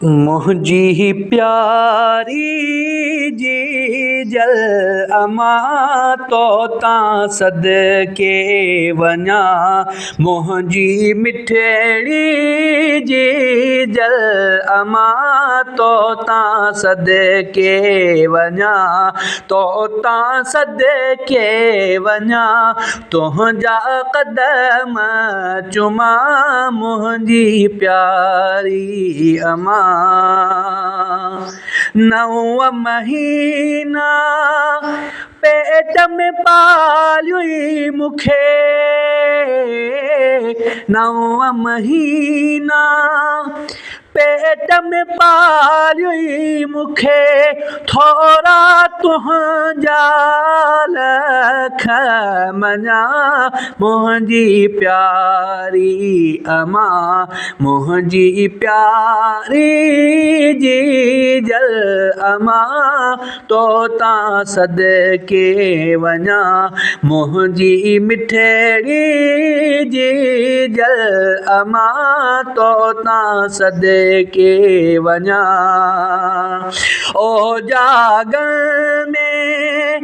मुंहिंजी प्यारी जी जल अमा तो तां सदके वञा मुंहिंजी मिठड़ी जी जल अमा तो तां सदके वञा तो तां सदके वञा तुंहिंजा कदम चुमा मुंहिंजी प्यारी अमा 9 महीना पेट में पालियुई मूंखे 9 महीना पेट में पालियुई मूंखे थोरा तुंहिंजा लख मञा मुंहिंजी प्यारी अमा मुंहिंजी प्यारी जी जल अमा तो तां सदके वञा मुंहिंजी मिठड़ी जी जल अमा तो तां सदके वञा ओ जागन में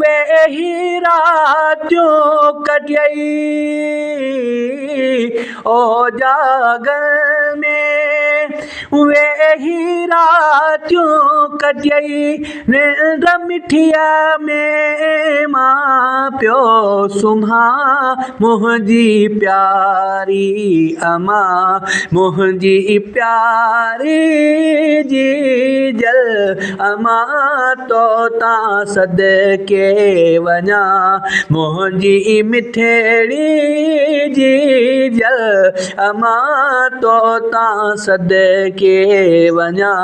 वेही रातियूं कटियई ओ जागन में वेही रातियूं कटियई निंड मिठीअ में मां पियो सुम्हा मुंहिंजी प्यारी अमा मुंहिंजी प्यारी जी जल अमा तो तां सदके वञा मुंहिंजी मिठड़ी जी जल अमा तो तां सदके वञा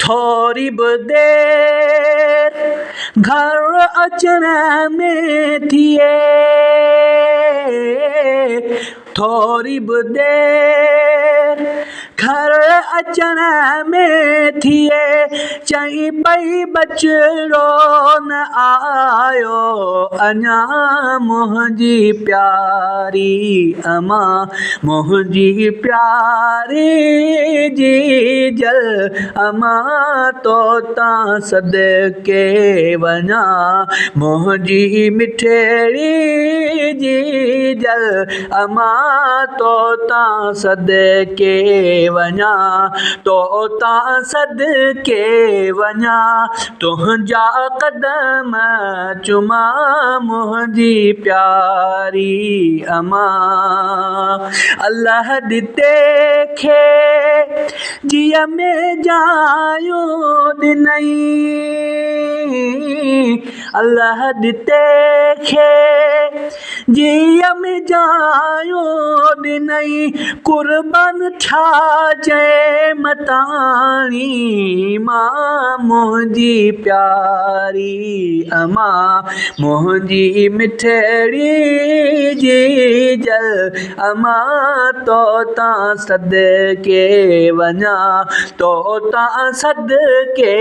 थोरी बि देर घर अचण में थिए थोरी बि देर घर अचण में थिए चई पई बचिड़ो न आयो अञा मुंहिंजी प्यारी अमा मुंहिंजी प्यारी जी जल अमा तो तां सदके वञा मुंहिंजी मिठड़ी जी जल अमा तो तां सदके वञा तो तां सदके वञा तुंहिंजा कदम चुमा मुंहिंजी प्यारी अमा अल्लाह ॾिते खे जिय में जायूं ॾिनई अल्लाह ॾिते खे जिय में जायूं ॾिनई कुर्बान छा चए मताणी मां मुंहिंजी प्यारी अमा मुंहिंजी मिठड़ी जी जल अमा तो तां सदके वञा तो तां सदके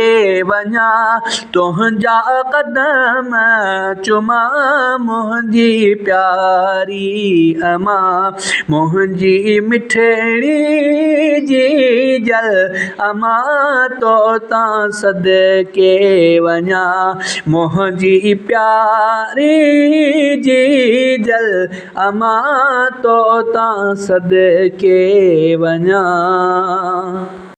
वञा तुंहिंजा कदम चुमा मुंहिंजी प्यारी अमा मुंहिंजी मिठड़ी जी जल अमा तो तां सदके वञा मुंहिंजी प्यारी जी जल अमा तो तां सदके वञा